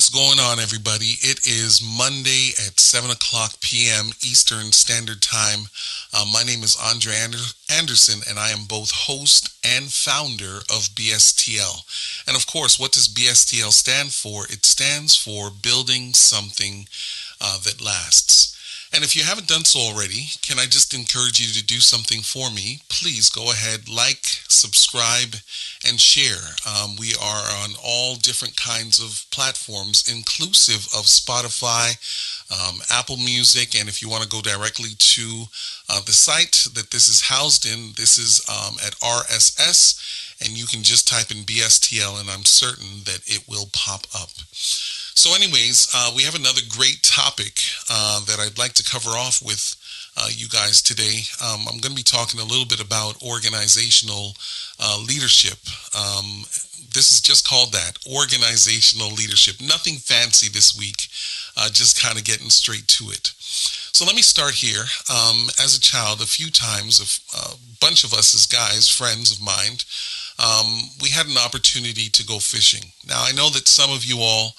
What's going on, everybody? It is Monday at 7 o'clock p.m. Eastern Standard Time. My name is Andre Anderson, and I am both host and founder of BSTL. And of course, what does BSTL stand for? It stands for Building Something That Lasts. And if you haven't done so already, can I just encourage you to do something for me? Please go ahead, like, subscribe, and share. We are on all different kinds of platforms, inclusive of Spotify, Apple Music, and if you want to go directly to the site that this is housed in, this is at RSS, and you can just type in BSTL, and I'm certain that it will pop up. So anyways, we have another great topic that I'd like to cover off with you guys today. I'm going to be talking a little bit about organizational leadership. This is just called that, organizational leadership. Nothing fancy this week, just kind of getting straight to it. So let me start here. As a child, a few times, a bunch of us as guys, friends of mine, we had an opportunity to go fishing. Now, I know that some of you all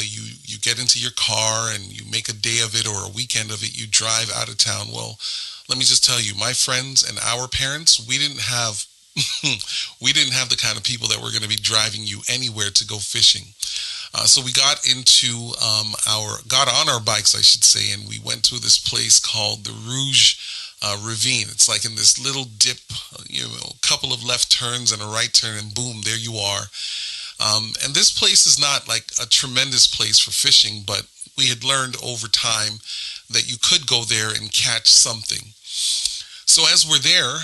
you get into your car and you make a day of it or a weekend of it. You drive out of town. Well, let me just tell you, my friends and our parents, we didn't have we didn't have the kind of people that were going to be driving you anywhere to go fishing. So we got got on our bikes, I should say, and we went to this place called the Rouge Ravine. It's like in this little dip, a couple of left turns and a right turn, and boom, there you are. And this place is not like a tremendous place for fishing, but we had learned over time that you could go there and catch something. So as we're there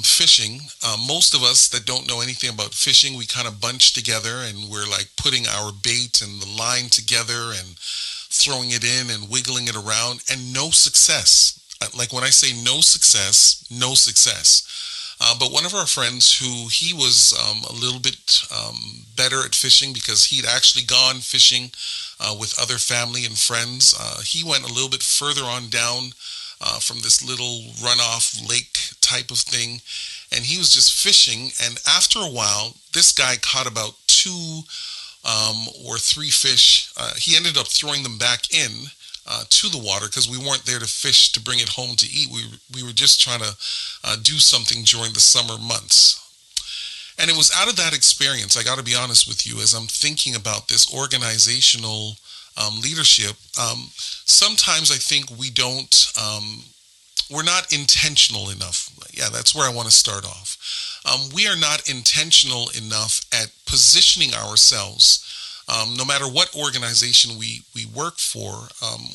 fishing, most of us that don't know anything about fishing, we kind of bunch together and we're like putting our bait and the line together and throwing it in and wiggling it around, and no success. Like when I say no success, no success. But one of our friends he was a little bit better at fishing because he'd actually gone fishing with other family and friends. He went a little bit further on down from this little runoff lake type of thing, and he was just fishing. And after a while, this guy caught about two or three fish. He ended up throwing them back in to the water because we weren't there to fish to bring it home to eat. We were just trying to do something during the summer months. And it was out of that experience, I got to be honest with you, as I'm thinking about this organizational leadership, sometimes I think we're not intentional enough. Yeah, that's where I want to start off. We are not intentional enough at positioning ourselves, no matter what organization we work for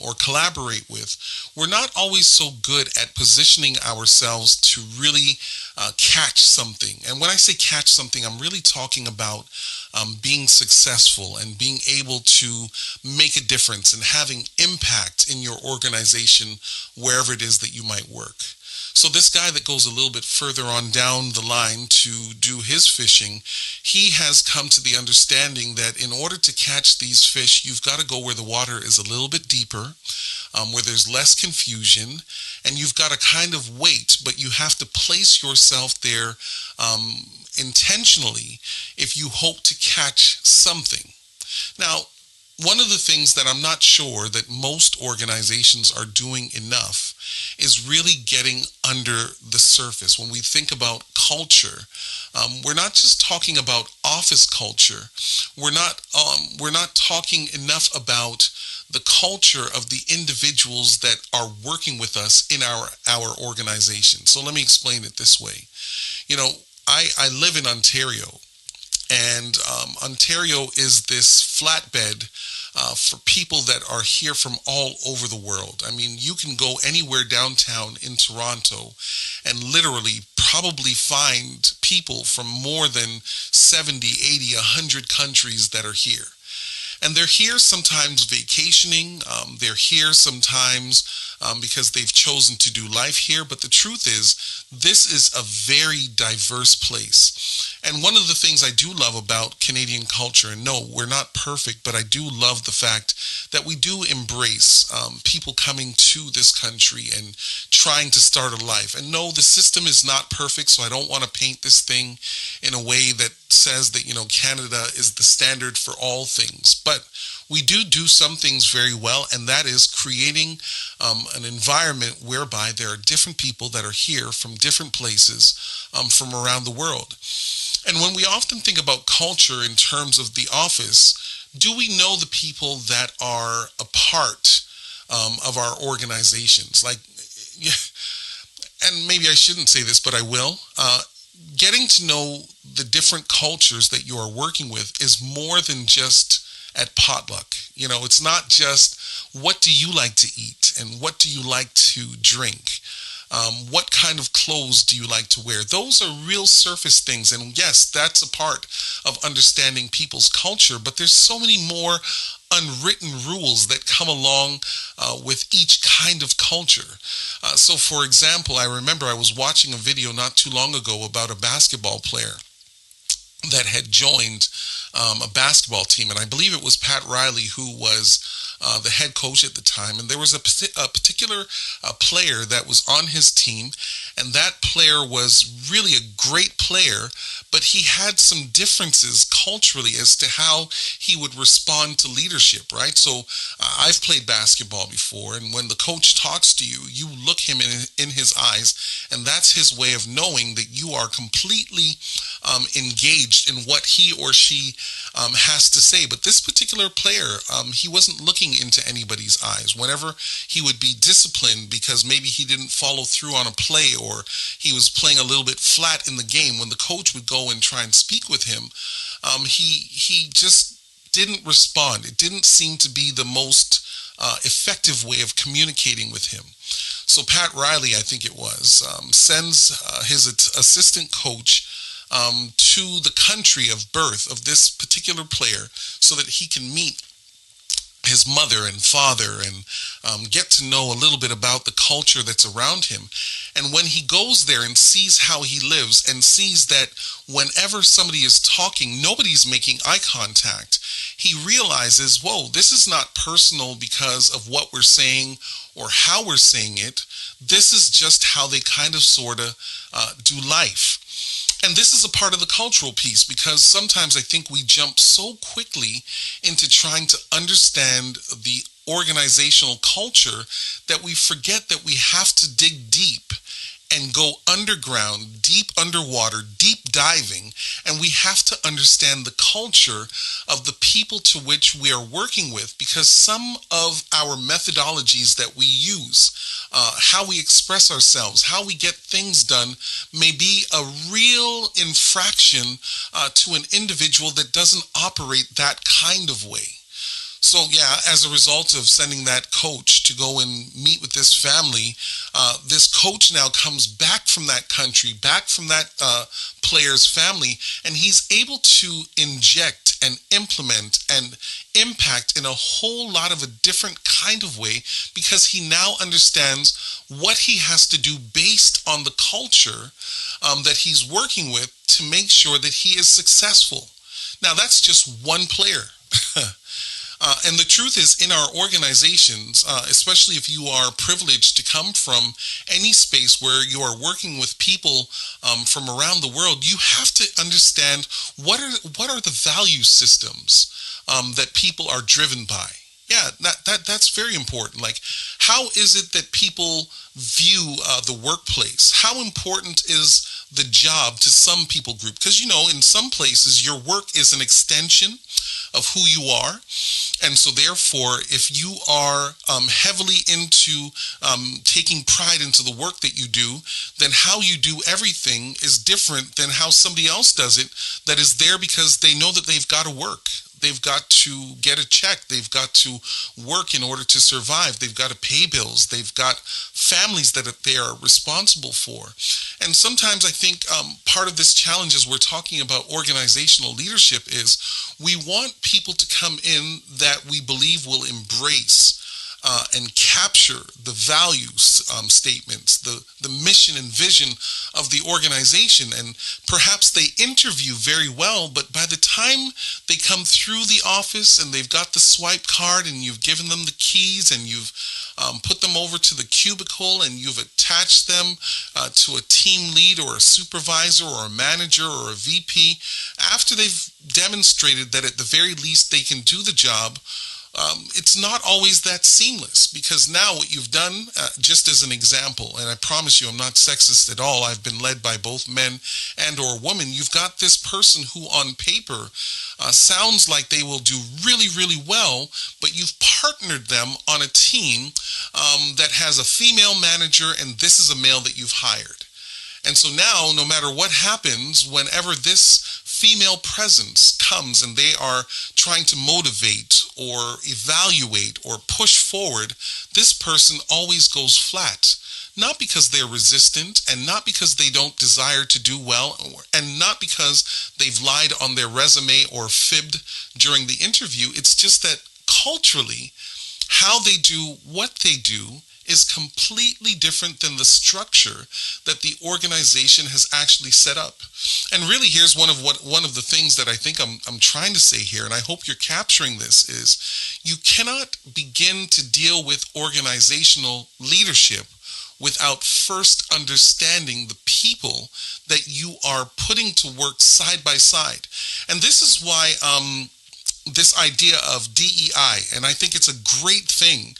or collaborate with. We're not always so good at positioning ourselves to really catch something. And when I say catch something, I'm really talking about being successful and being able to make a difference and having impact in your organization wherever it is that you might work. So this guy that goes a little bit further on down the line to do his fishing, he has come to the understanding that in order to catch these fish, you've got to go where the water is a little bit deeper, where there's less confusion, and you've got to kind of wait, but you have to place yourself there intentionally if you hope to catch something. Now, one of the things that I'm not sure that most organizations are doing enough is really getting under the surface. When we think about culture, we're not just talking about office culture. We're not talking enough about the culture of the individuals that are working with us in our organization. So let me explain it this way. I live in Ontario, and Ontario is this flatbed for people that are here from all over the world. I mean, you can go anywhere downtown in Toronto and literally probably find people from more than 70, 80, 100 countries that are here. And they're here sometimes vacationing. They're here sometimes because they've chosen to do life here. But the truth is, this is a very diverse place. And one of the things I do love about Canadian culture, and no, we're not perfect, but I do love the fact that we do embrace people coming to this country and trying to start a life. And no, the system is not perfect, so I don't want to paint this thing in a way that says that, Canada is the standard for all things, but we do some things very well, and that is creating an environment whereby there are different people that are here from different places from around the world. And when we often think about culture in terms of the office, do we know the people that are a part of our organizations? Like, yeah, and maybe I shouldn't say this, but I will. Getting to know the different cultures that you are working with is more than just at potluck. It's not just what do you like to eat and what do you like to drink. What kind of clothes do you like to wear? Those are real surface things. And yes, that's a part of understanding people's culture, but there's so many more unwritten rules that come along with each kind of culture. So for example, I remember I was watching a video not too long ago about a basketball player that had joined a basketball team, and I believe it was Pat Riley who was the head coach at the time, and there was a particular player that was on his team, and that player was really a great player, but he had some differences culturally as to how he would respond to leadership, right? So I've played basketball before, and when the coach talks to you, you look him in his eyes, and that's his way of knowing that you are completely engaged in what he or she has to say. But this particular player, he wasn't looking into anybody's eyes. Whenever he would be disciplined because maybe he didn't follow through on a play or he was playing a little bit flat in the game, when the coach would go and try and speak with him, he just didn't respond. It didn't seem to be the most effective way of communicating with him. So Pat Riley, I think it was, sends his assistant coach to the country of birth of this particular player so that he can meet his mother and father and get to know a little bit about the culture that's around him. And when he goes there and sees how he lives and sees that whenever somebody is talking, nobody's making eye contact, he realizes, whoa, this is not personal because of what we're saying or how we're saying it. This is just how they kind of sort of do life. And this is a part of the cultural piece, because sometimes I think we jump so quickly into trying to understand the organizational culture that we forget that we have to dig deep and go underground, deep underwater, deep diving, and we have to understand the culture of the people to which we are working with, because some of our methodologies that we use, how we express ourselves, how we get things done, may be a real infraction to an individual that doesn't operate that kind of way. So yeah, as a result of sending that coach to go and meet with this family, this coach now comes back from that country, back from that player's family, and he's able to inject and implement and impact in a whole lot of a different kind of way, because he now understands what he has to do based on the culture that he's working with to make sure that he is successful. Now, that's just one player. And the truth is, in our organizations, especially if you are privileged to come from any space where you are working with people from around the world, you have to understand what are the value systems that people are driven by. Yeah, that's very important. Like, how is it that people view the workplace? How important is the job to some people group? Because, in some places, your work is an extension of who you are. And so therefore, if you are heavily into taking pride into the work that you do, then how you do everything is different than how somebody else does it that is there because they know that they've got to work. They've got to get a check. They've got to work in order to survive. They've got to pay bills. They've got families that they are responsible for. And sometimes I think part of this challenge as we're talking about organizational leadership is we want people to come in that we believe will embrace and capture the value statements, the mission and vision of the organization. And perhaps they interview very well, but by the time they come through the office and they've got the swipe card and you've given them the keys and you've put them over to the cubicle, and you've attached them to a team lead or a supervisor or a manager or a VP. After they've demonstrated that at the very least they can do the job, it's not always that seamless, because now what you've done, just as an example, and I promise you I'm not sexist at all, I've been led by both men and or women. You've got this person who on paper sounds like they will do really, really well, but you've partnered them on a team that has a female manager, and this is a male that you've hired. And so now, no matter what happens, whenever this female presence comes and they are trying to motivate or evaluate or push forward, this person always goes flat. Not because they're resistant, and not because they don't desire to do well, and not because they've lied on their resume or fibbed during the interview. It's just that culturally, how they do what they do is completely different than the structure that the organization has actually set up. And really, here's one of the things that I think I'm trying to say here, and I hope you're capturing this, is you cannot begin to deal with organizational leadership without first understanding the people that you are putting to work side by side. And this is why this idea of DEI, and I think it's a great thing,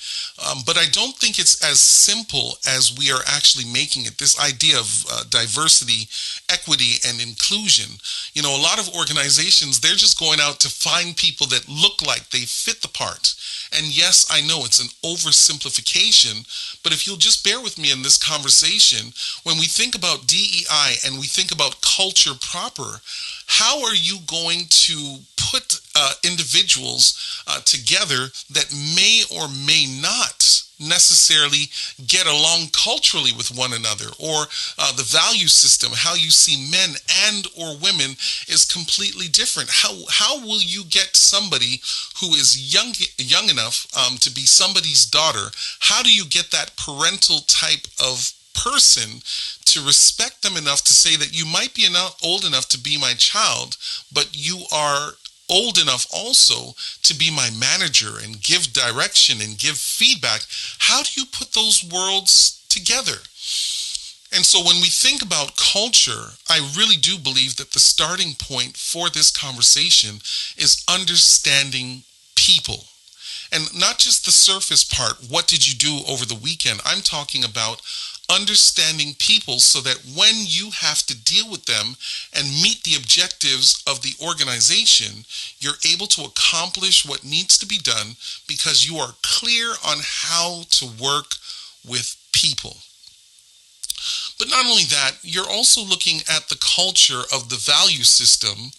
but I don't think it's as simple as we are actually making it. This idea of diversity, equity, and inclusion. You know, a lot of organizations, they're just going out to find people that look like they fit the part. And yes, I know it's an oversimplification, but if you'll just bear with me in this conversation, when we think about DEI and we think about culture proper, how are you going to put individuals together that may or may not necessarily get along culturally with one another, or the value system, how you see men and or women is completely different? How will you get somebody who is young enough to be somebody's daughter? How do you get that parental type of person to respect them enough to say that you might be old enough to be my child, but you are old enough also to be my manager and give direction and give feedback? How do you put those worlds together? And so when we think about culture, I really do believe that the starting point for this conversation is understanding people. And not just the surface part, what did you do over the weekend? I'm talking about understanding people so that when you have to deal with them and meet the objectives of the organization, you're able to accomplish what needs to be done because you are clear on how to work with people. But not only that, you're also looking at the culture of the value system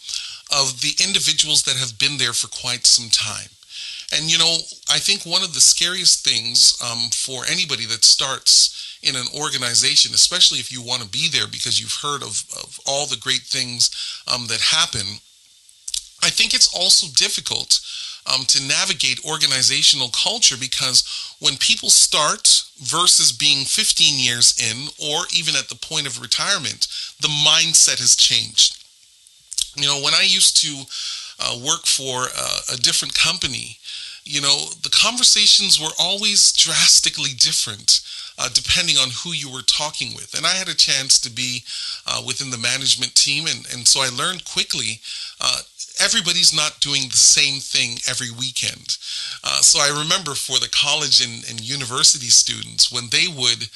of the individuals that have been there for quite some time. And you know, I think one of the scariest things for anybody that starts in an organization, especially if you want to be there because you've heard of all the great things that happen, I think it's also difficult to navigate organizational culture, because when people start versus being 15 years in, or even at the point of retirement, the mindset has changed. You know, when I used to work for a different company, you know, the conversations were always drastically different depending on who you were talking with. And I had a chance to be within the management team, and so I learned quickly everybody's not doing the same thing every weekend. So I remember for the college and university students, when they would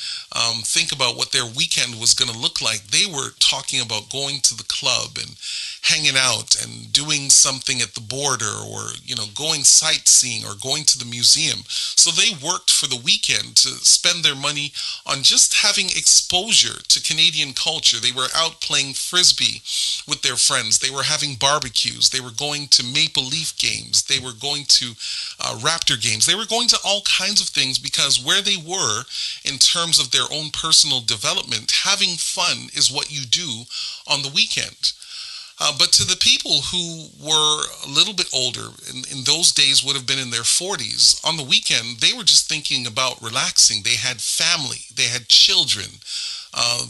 think about what their weekend was going to look like, they were talking about going to the club and hanging out and doing something at the border, or you know, going sightseeing or going to the museum. So they worked for the weekend to spend their money on just having exposure to Canadian culture. They were out playing frisbee with their friends. They were having barbecues. They were going to Maple Leaf games. They were going to Raptor games. They were going to all kinds of things, because where they were in terms of their own personal development, having fun is what you do on the weekend. But to the people who were a little bit older, in those days would have been in their 40s, on the weekend, they were just thinking about relaxing. They had family, they had children.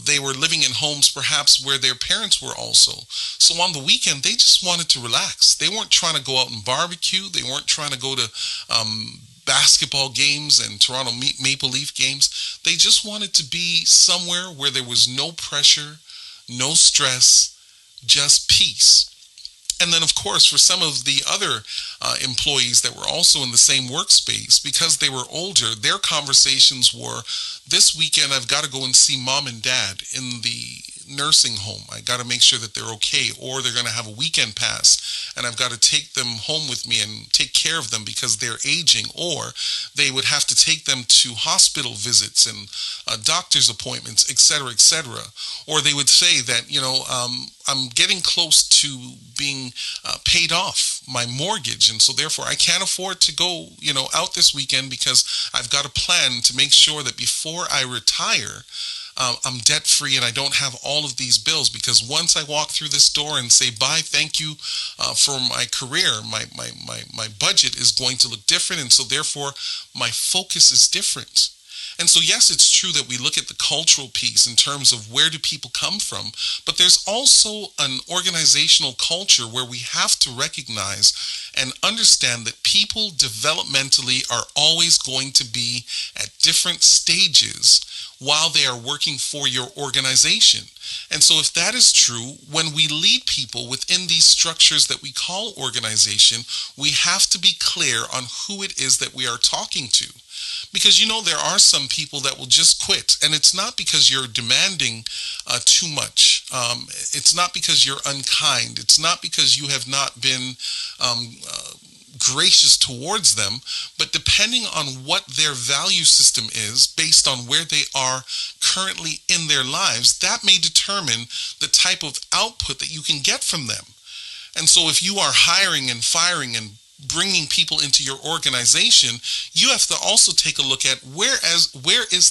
They were living in homes perhaps where their parents were also. So on the weekend, they just wanted to relax. They weren't trying to go out and barbecue. They weren't trying to go to basketball games and Toronto Maple Leaf games. They just wanted to be somewhere where there was no pressure, no stress, just peace. And then, of course, for some of the other employees that were also in the same workspace, because they were older, their conversations were, this weekend I've got to go and see mom and dad in the nursing home. I got to make sure that they're okay, or they're going to have a weekend pass and I've got to take them home with me and take care of them because they're aging, or they would have to take them to hospital visits and doctor's appointments, etc., etc. Or they would say that, I'm getting close to being paid off my mortgage, and so therefore I can't afford to go, out this weekend because I've got a plan to make sure that before I retire, I'm debt free and I don't have all of these bills, because once I walk through this door and say bye, thank you for my career, my budget is going to look different, and so therefore my focus is different. And so, yes, it's true that we look at the cultural piece in terms of where do people come from, but there's also an organizational culture where we have to recognize and understand that people developmentally are always going to be at different stages while they are working for your organization. And so if that is true, when we lead people within these structures that we call organization, we have to be clear on who it is that we are talking to. Because there are some people that will just quit, and it's not because you're demanding too much. It's not because you're unkind. It's not because you have not been gracious towards them, but depending on what their value system is based on where they are currently in their lives, that may determine the type of output that you can get from them. And so if you are hiring and firing and bringing people into your organization, you have to also take a look at where is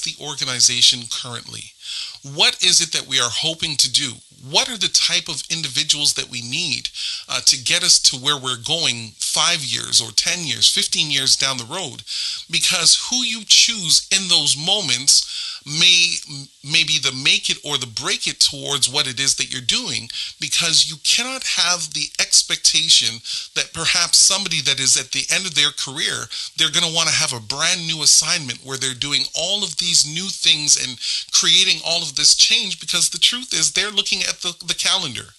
the organization currently? What is it that we are hoping to do? What are the type of individuals that we need to get us to where we're going 5 years or 10 years, 15 years down the road? Because who you choose in those moments may be the make it or the break it towards what it is that you're doing, because you cannot have the expectation that perhaps somebody that is at the end of their career, they're going to want to have a brand new assignment where they're doing all of these new things and creating all of this change, because the truth is they're looking at the calendar.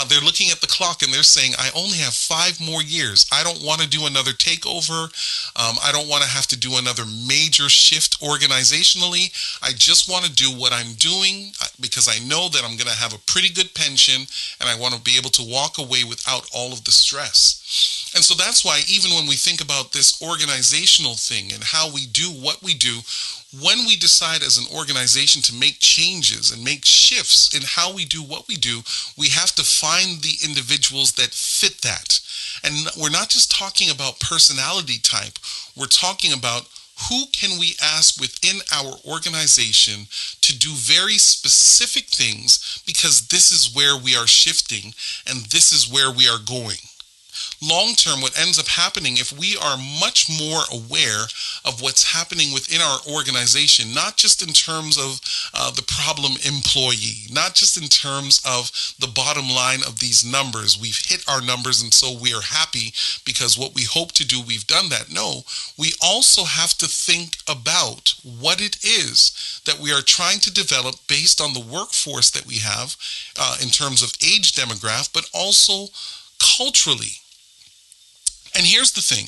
They're looking at the clock and they're saying, I only have 5 more years. I don't want to do another takeover. I don't want to have to do another major shift organizationally. I just want to do what I'm doing because I know that I'm going to have a pretty good pension and I want to be able to walk away without all of the stress. And so that's why even when we think about this organizational thing and how we do what we do, when we decide as an organization to make changes and make shifts in how we do what we do, we have to find the individuals that fit that. And we're not just talking about personality type, we're talking about who can we ask within our organization to do very specific things, because this is where we are shifting and this is where we are going. Long term, what ends up happening, if we are much more aware of what's happening within our organization, not just in terms of the problem employee, not just in terms of the bottom line of these numbers, we've hit our numbers and so we are happy because what we hope to do, we've done that. No, we also have to think about what it is that we are trying to develop based on the workforce that we have in terms of age demographic, but also culturally. And here's the thing,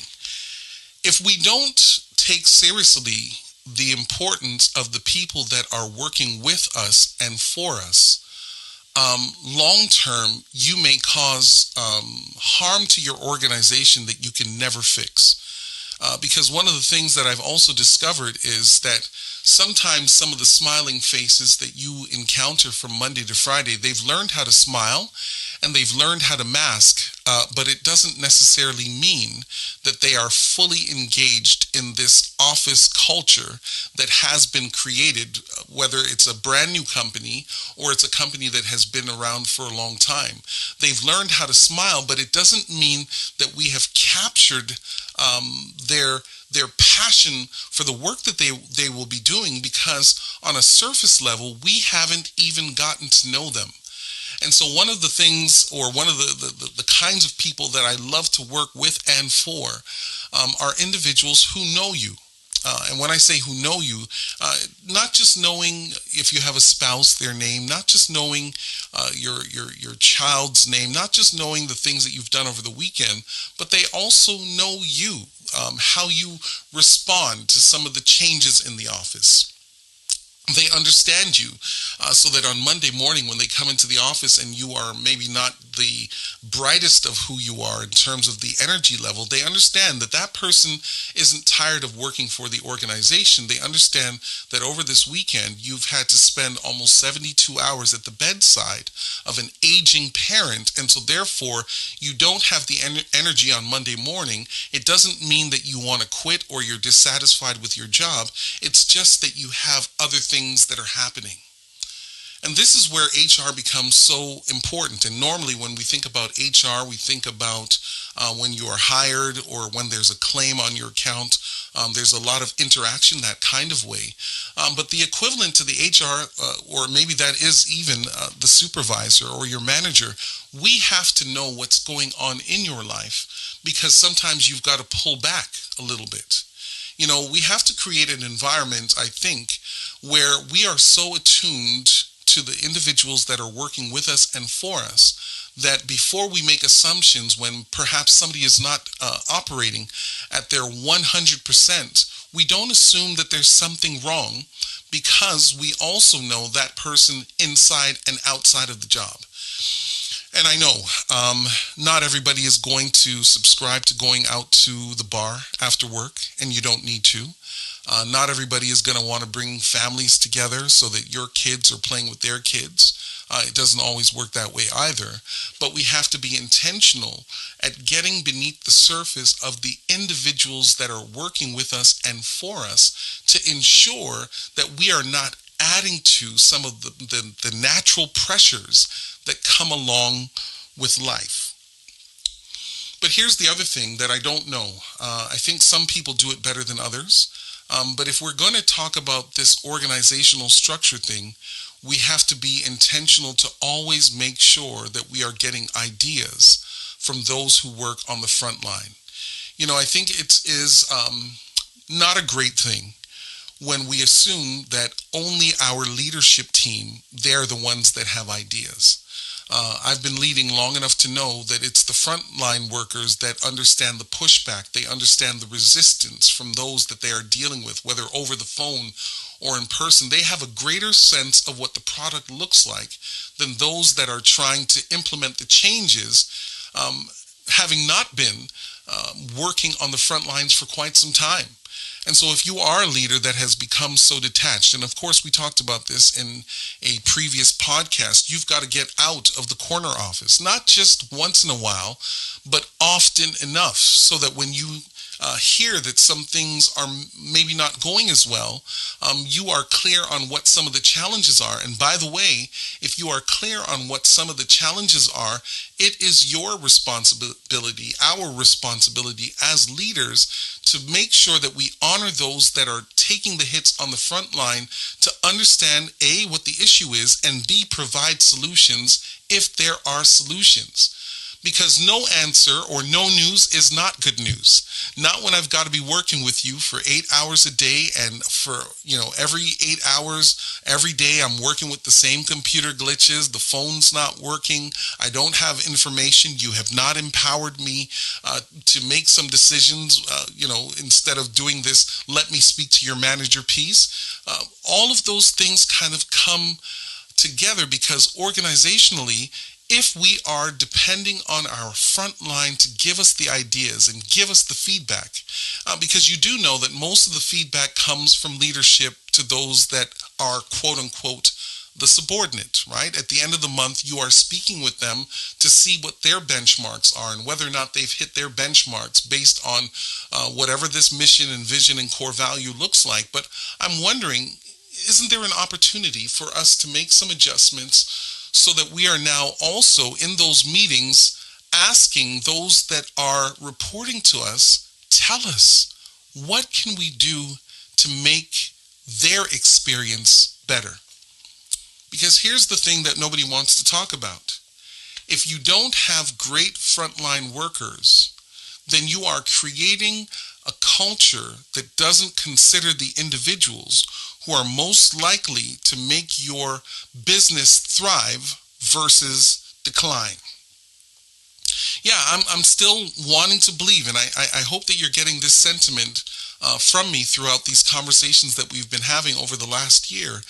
if we don't take seriously the importance of the people that are working with us and for us, long term, you may cause harm to your organization that you can never fix. Because one of the things that I've also discovered is that sometimes some of the smiling faces that you encounter from Monday to Friday, they've learned how to smile and they've learned how to mask, but it doesn't necessarily mean that they are fully engaged in this office culture that has been created, whether it's a brand new company or it's a company that has been around for a long time. They've learned how to smile, but it doesn't mean that we have captured their passion for the work that they will be doing, because on a surface level, we haven't even gotten to know them. And so one of the things, or one of the kinds of people that I love to work with and for, are individuals who know you. And when I say who know you, not just knowing if you have a spouse, their name, not just knowing your child's name, not just knowing the things that you've done over the weekend, but they also know you, how you respond to some of the changes in the office. They understand you, so that on Monday morning when they come into the office and you are maybe not the brightest of who you are in terms of the energy level, they understand that that person isn't tired of working for the organization. They understand that over this weekend you've had to spend almost 72 hours at the bedside of an aging parent, and so therefore you don't have the energy on Monday morning. It doesn't mean that you want to quit or you're dissatisfied with your job. It's just that you have other things that are happening. And this is where HR becomes so important. And normally when we think about HR, we think about when you are hired or when there's a claim on your account. There's a lot of interaction that kind of way. But the equivalent to the HR, or maybe that is even the supervisor or your manager, we have to know what's going on in your life, because sometimes you've got to pull back a little bit. We have to create an environment, I think, where we are so attuned to the individuals that are working with us and for us that before we make assumptions when perhaps somebody is not operating at their 100%, we don't assume that there's something wrong, because we also know that person inside and outside of the job. And I know not everybody is going to subscribe to going out to the bar after work, and you don't need to. Not everybody is going to want to bring families together so that your kids are playing with their kids. It doesn't always work that way either. But we have to be intentional at getting beneath the surface of the individuals that are working with us and for us to ensure that we are not adding to some of the natural pressures that come along with life. But here's the other thing that I don't know. I think some people do it better than others. But if we're going to talk about this organizational structure thing, we have to be intentional to always make sure that we are getting ideas from those who work on the front line. I think it is not a great thing when we assume that only our leadership team, they're the ones that have ideas. I've been leading long enough to know that it's the frontline workers that understand the pushback. They understand the resistance from those that they are dealing with, whether over the phone or in person. They have a greater sense of what the product looks like than those that are trying to implement the changes, having not been working on the front lines for quite some time. And so if you are a leader that has become so detached, and of course we talked about this in a previous podcast, you've got to get out of the corner office, not just once in a while, but often enough, so that when you hear that some things are maybe not going as well, you are clear on what some of the challenges are. And by the way, if you are clear on what some of the challenges are, it is your responsibility, our responsibility as leaders, to make sure that we honor those that are taking the hits on the front line, to understand A, what the issue is, and B, provide solutions if there are solutions. Because no answer or no news is not good news. Not when I've got to be working with you for 8 hours a day, and for, every 8 hours, every day I'm working with the same computer glitches, the phone's not working, I don't have information, you have not empowered me to make some decisions, instead of doing this, let me speak to your manager piece. All of those things kind of come together because organizationally, if we are depending on our front line to give us the ideas and give us the feedback, because you do know that most of the feedback comes from leadership to those that are quote unquote the subordinate, right? At the end of the month, you are speaking with them to see what their benchmarks are and whether or not they've hit their benchmarks based on whatever this mission and vision and core value looks like. But I'm wondering, isn't there an opportunity for us to make some adjustments so that we are now also in those meetings asking those that are reporting to us, tell us, what can we do to make their experience better? Because here's the thing that nobody wants to talk about. If you don't have great frontline workers, then you are creating a culture that doesn't consider the individuals who are most likely to make your business thrive versus decline. Yeah, I'm still wanting to believe, and I hope that you're getting this sentiment from me throughout these conversations that we've been having over the last year,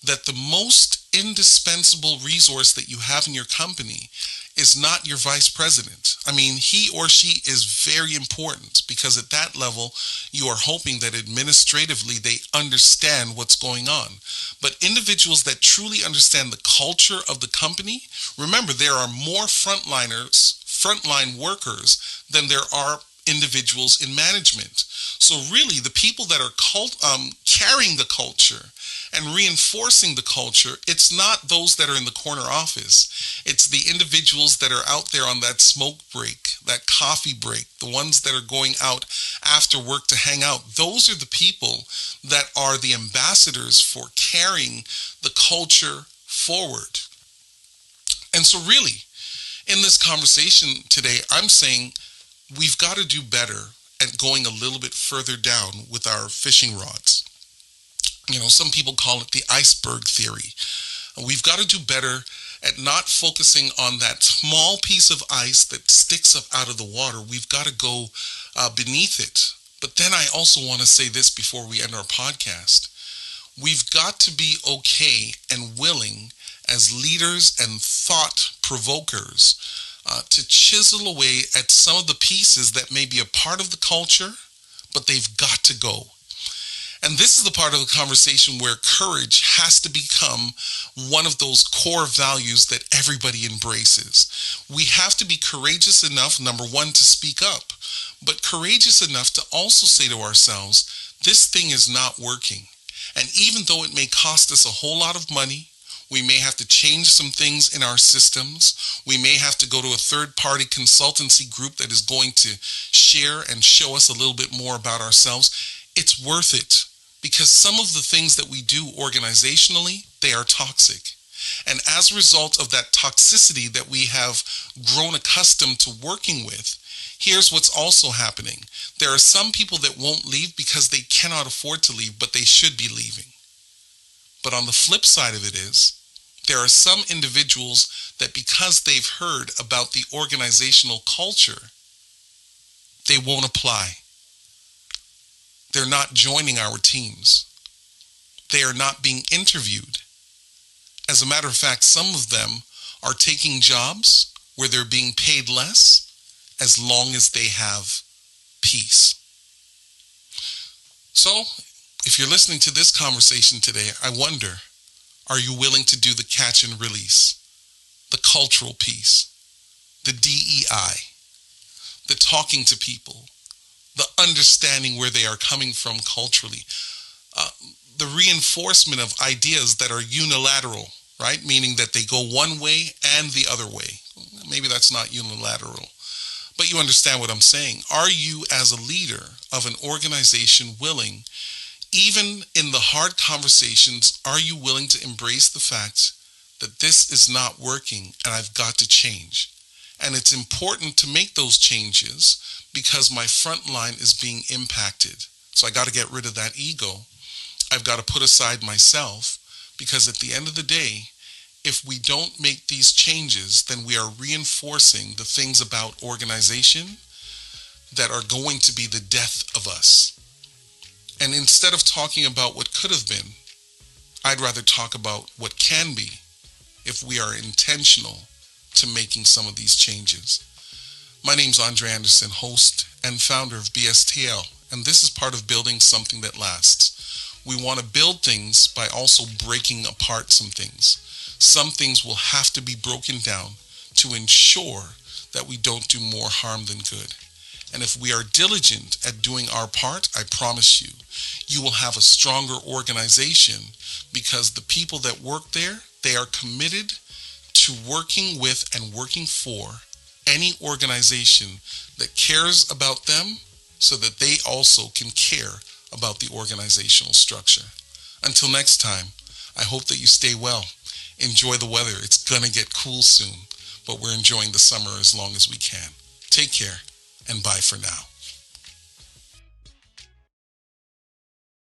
that the most indispensable resource that you have in your company is not your vice president. I mean, he or she is very important because at that level, you are hoping that administratively they understand what's going on. But individuals that truly understand the culture of the company, remember, there are more frontline workers than there are individuals in management. So really, the people that are carrying the culture and reinforcing the culture, it's not those that are in the corner office. It's the individuals that are out there on that smoke break, that coffee break, the ones that are going out after work to hang out. Those are the people that are the ambassadors for carrying the culture forward. And so really, in this conversation today, I'm saying we've got to do better at going a little bit further down with our fishing rods. Some people call it the iceberg theory. We've got to do better at not focusing on that small piece of ice that sticks up out of the water. We've got to go beneath it. But then I also want to say this before we end our podcast. We've got to be okay and willing as leaders and thought provokers to chisel away at some of the pieces that may be a part of the culture, but they've got to go. And this is the part of the conversation where courage has to become one of those core values that everybody embraces. We have to be courageous enough, number one, to speak up, but courageous enough to also say to ourselves, this thing is not working. And even though it may cost us a whole lot of money, we may have to change some things in our systems. We may have to go to a third-party consultancy group that is going to share and show us a little bit more about ourselves. It's worth it because some of the things that we do organizationally, they are toxic. And as a result of that toxicity that we have grown accustomed to working with, here's what's also happening. There are some people that won't leave because they cannot afford to leave, but they should be leaving. But on the flip side of it is, there are some individuals that because they've heard about the organizational culture, they won't apply. They're not joining our teams. They are not being interviewed. As a matter of fact, some of them are taking jobs where they're being paid less as long as they have peace. So, if you're listening to this conversation today, I wonder, are you willing to do the catch and release, the cultural piece, the DEI, the talking to people, the understanding where they are coming from culturally, the reinforcement of ideas that are unilateral, right? Meaning that they go one way and the other way. Maybe that's not unilateral, but you understand what I'm saying. Are you, as a leader of an organization, willing, even in the hard conversations, are you willing to embrace the fact that this is not working and I've got to change? And it's important to make those changes because my front line is being impacted. So I got to get rid of that ego. I've got to put aside myself because at the end of the day, if we don't make these changes, then we are reinforcing the things about organization that are going to be the death of us. And instead of talking about what could have been, I'd rather talk about what can be if we are intentional to making some of these changes. My name's Andre Anderson, host and founder of BSTL, and this is part of building something that lasts. We want to build things by also breaking apart some things. Some things will have to be broken down to ensure that we don't do more harm than good. And if we are diligent at doing our part, I promise you, you will have a stronger organization because the people that work there, they are committed to working with and working for any organization that cares about them so that they also can care about the organizational structure. Until next time, I hope that you stay well. Enjoy the weather. It's going to get cool soon, but we're enjoying the summer as long as we can. Take care, and bye for now.